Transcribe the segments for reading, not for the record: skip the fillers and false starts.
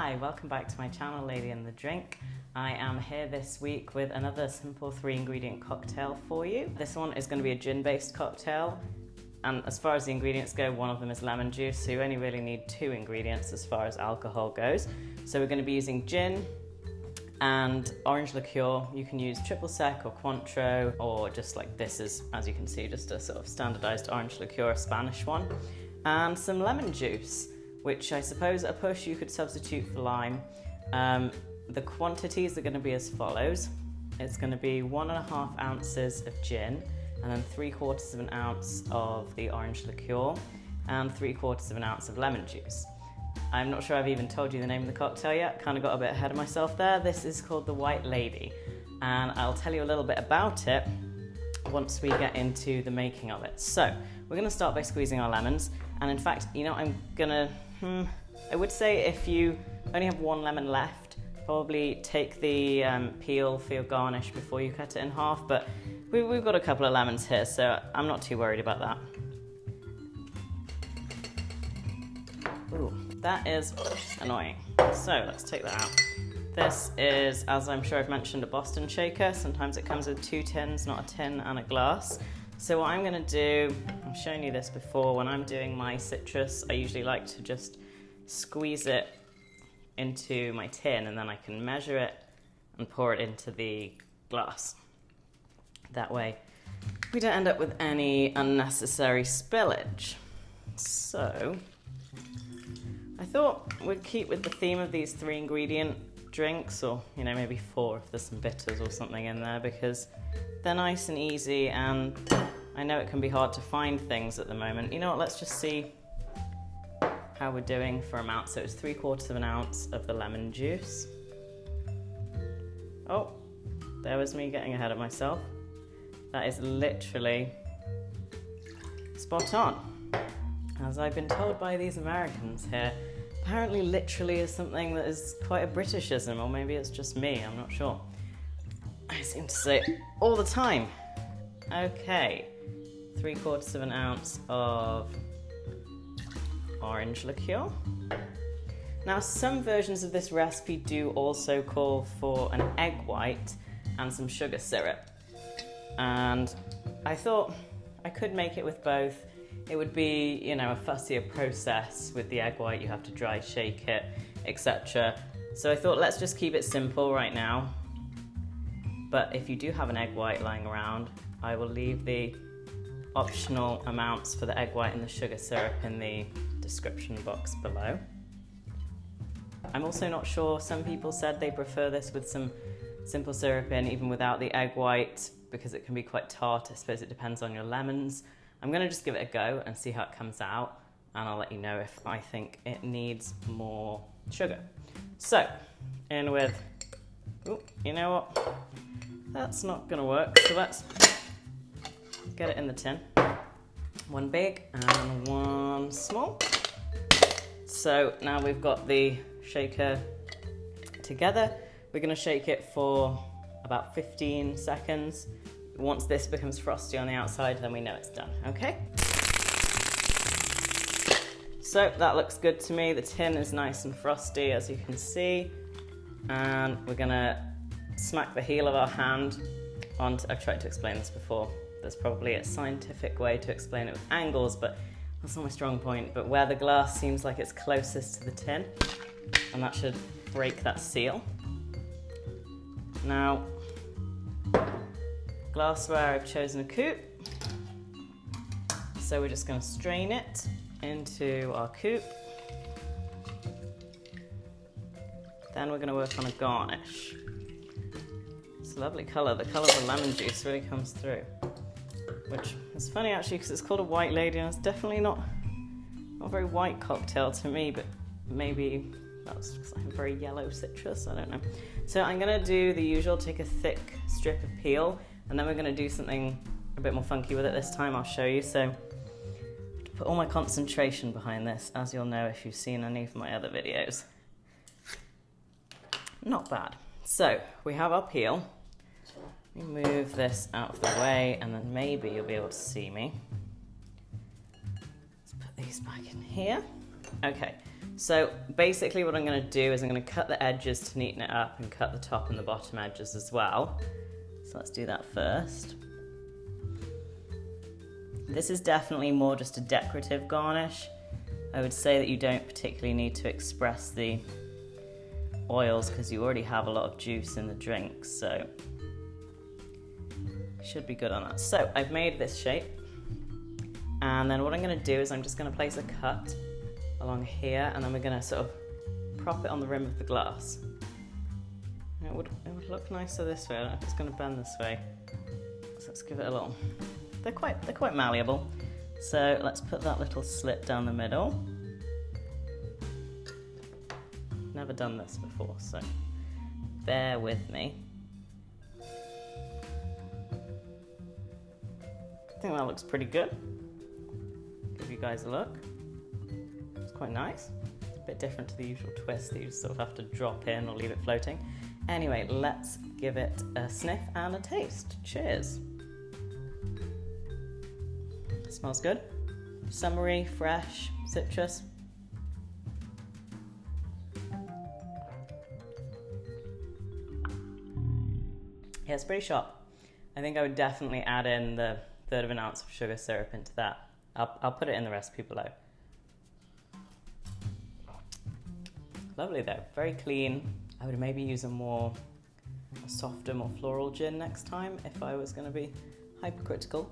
Hi, welcome back to my channel, Lady and the Drink. I am here this week with another simple 3-ingredient cocktail for you. This one is going to be a gin-based cocktail, and as far as the ingredients go, one of them is lemon juice, so you only really need 2 ingredients as far as alcohol goes. So we're going to be using gin and orange liqueur. You can use triple sec or Cointreau, or just like this is, as you can see, just a sort of standardized orange liqueur, a Spanish one, and some lemon juice, which I suppose at a push you could substitute for lime. The quantities are going to be as follows. It's going to be 1.5 ounces of gin, and then 3/4 of an ounce of the orange liqueur, and 3/4 of an ounce of lemon juice. I'm not sure I've even told you the name of the cocktail yet, kind of got a bit ahead of myself there. This is called the White Lady, and I'll tell you a little bit about it once we get into the making of it. So we're going to start by squeezing our lemons, and in fact, you know, I would say if you only have 1 lemon left, probably take the peel for your garnish before you cut it in half, but we've got a couple of lemons here, so I'm not too worried about that. Ooh, that is annoying. So let's take that out. This is, as I'm sure I've mentioned, a Boston shaker. Sometimes it comes with 2 tins, not a tin and a glass. So what I'm going to do, I've shown you this before, when I'm doing my citrus, I usually like to just squeeze it into my tin, and then I can measure it and pour it into the glass. That way we don't end up with any unnecessary spillage. So I thought we'd keep with the theme of these 3-ingredient drinks, or you know, maybe 4 if there's some bitters or something in there, because they're nice and easy, and I know it can be hard to find things at the moment. You know what, let's just see how we're doing for amount. So it's 3/4 of an ounce of the lemon juice. Oh, there was me getting ahead of myself. That is literally spot on. As I've been told by these Americans here, apparently literally is something that is quite a Britishism, or maybe it's just me, I'm not sure. I seem to say it all the time. Okay, 3/4 of an ounce of orange liqueur. Now, some versions of this recipe do also call for an egg white and some sugar syrup, and I thought I could make it with both. It would be, you know, a fussier process. With the egg white you have to dry shake it, etc. So I thought let's just keep it simple right now. But if you do have an egg white lying around, I will leave the optional amounts for the egg white and the sugar syrup in the description box below. I'm also not sure, some people said they prefer this with some simple syrup in, even without the egg white, because it can be quite tart. I suppose it depends on your lemons. I'm going to just give it a go and see how it comes out, and I'll let you know if I think it needs more sugar. So, in with, ooh, you know what, that's not going to work, so let's get it in the tin. 1 big and 1 small. So now we've got the shaker together. We're going to shake it for about 15 seconds. Once this becomes frosty on the outside, then we know it's done, okay? So that looks good to me. The tin is nice and frosty, as you can see. And we're gonna smack the heel of our hand onto, I've tried to explain this before. There's probably a scientific way to explain it with angles, but that's not my strong point. But where the glass seems like it's closest to the tin, and that should break that seal. Now, glassware, I've chosen a coupe. So we're just going to strain it into our coupe. Then we're going to work on a garnish. It's a lovely colour. The colour of the lemon juice really comes through, which is funny actually, because it's called a White Lady, and it's definitely not a very white cocktail to me, but maybe that's because I have very yellow citrus, I don't know. So I'm going to do the usual, take a thick strip of peel, and then we're going to do something a bit more funky with it this time. I'll show you. So to put all my concentration behind this, as you'll know if you've seen any of my other videos. Not bad. So we have our peel. Let me move this out of the way, and then maybe you'll be able to see me. Let's put these back in here. Okay, So basically what I'm going to do is I'm going to cut the edges to neaten it up and cut the top and the bottom edges as well. So let's do that first. This is definitely more just a decorative garnish. I would say that you don't particularly need to express the oils because you already have a lot of juice in the drink, so should be good on that. So I've made this shape, and then what I'm going to do is I'm just going to place a cut along here, and then we're going to sort of prop it on the rim of the glass. It would look nicer this way. I don't know if it's going to bend this way, so let's give it a little. They're quite malleable. So let's put that little slit down the middle. Never done this before, so bear with me. I think that looks pretty good. Give you guys a look. It's quite nice. It's a bit different to the usual twist that you just sort of have to drop in or leave it floating. Anyway, let's give it a sniff and a taste. Cheers. It smells good. Summery, fresh, citrus. Yeah, it's pretty sharp. I think I would definitely add in the 1/3 of an ounce of sugar syrup into that. I'll put it in the recipe below. Lovely though, very clean. I would maybe use a softer, more floral gin next time if I was going to be hypercritical.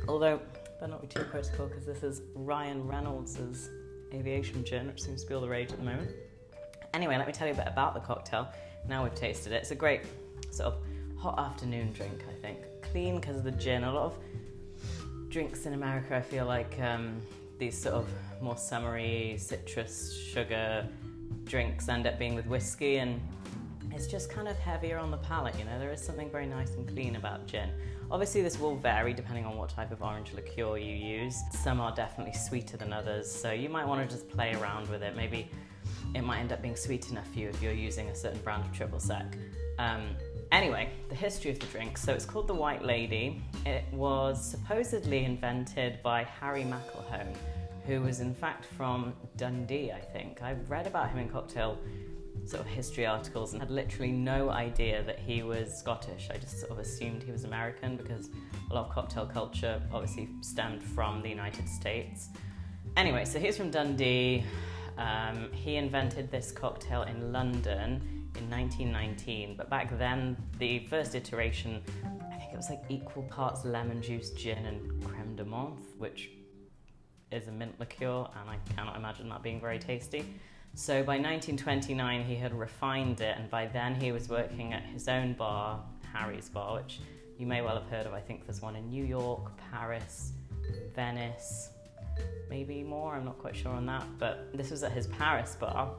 Although, better not be too critical because this is Ryan Reynolds' aviation gin, which seems to be all the rage at the moment. Anyway, let me tell you a bit about the cocktail. Now we've tasted it. It's a great sort of hot afternoon drink, I think. Clean because of the gin. A lot of drinks in America, I feel like these sort of more summery, citrus, sugar drinks end up being with whiskey, and it's just kind of heavier on the palate, you know. There is something very nice and clean about gin. Obviously this will vary depending on what type of orange liqueur you use. Some are definitely sweeter than others, so you might want to just play around with it. Maybe it might end up being sweet enough for you if you're using a certain brand of triple sec. Anyway, the history of the drink. So it's called the White Lady. It was supposedly invented by Harry MacElhone, who was in fact from Dundee, I think. I've read about him in cocktail sort of history articles and had literally no idea that he was Scottish. I just sort of assumed he was American because a lot of cocktail culture obviously stemmed from the United States. Anyway, so he's from Dundee. He invented this cocktail in London in 1919, but back then the first iteration, I think it was like equal parts lemon juice, gin and creme de menthe, which is a mint liqueur, and I cannot imagine that being very tasty. So by 1929 he had refined it, and by then he was working at his own bar, Harry's Bar, which you may well have heard of. I think there's one in New York, Paris, Venice, maybe more, I'm not quite sure on that, but this was at his Paris bar.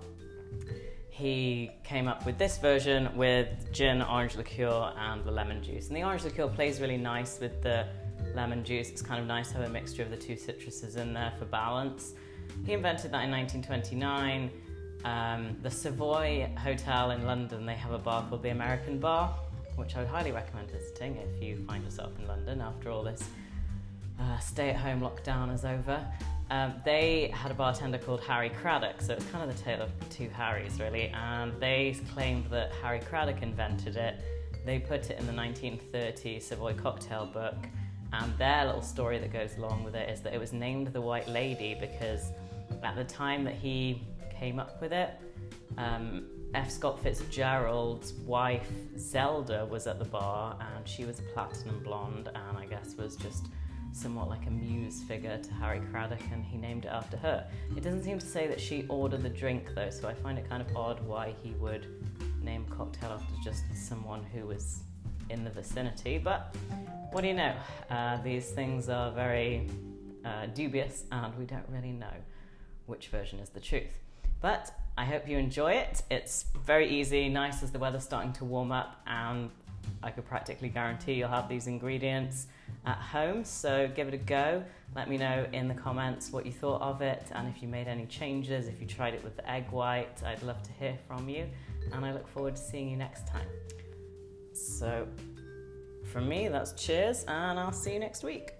He came up with this version with gin, orange liqueur and the lemon juice. And the orange liqueur plays really nice with the lemon juice. It's kind of nice to have a mixture of the two citruses in there for balance. He invented that in 1929. The Savoy Hotel in London, they have a bar called the American Bar, which I would highly recommend visiting if you find yourself in London after all this stay-at-home lockdown is over. They had a bartender called Harry Craddock, so it's kind of the tale of two Harrys, really, and they claimed that Harry Craddock invented it. They put it in the 1930 Savoy cocktail book, and their little story that goes along with it is that it was named the White Lady because at the time that he came up with it, F. Scott Fitzgerald's wife Zelda was at the bar, and she was a platinum blonde and I guess was just somewhat like a muse figure to Harry Craddock, and he named it after her. It doesn't seem to say that she ordered the drink though, so I find it kind of odd why he would name a cocktail after just someone who was in the vicinity, but what do you know? These things are very dubious, and we don't really know which version is the truth. But I hope you enjoy it. It's very easy, nice as the weather's starting to warm up, and I could practically guarantee you'll have these ingredients at home, so give it a go. Let me know in the comments what you thought of it, and if you made any changes, if you tried it with the egg white. I'd love to hear from you, and I look forward to seeing you next time. So from me, that's cheers, and I'll see you next week.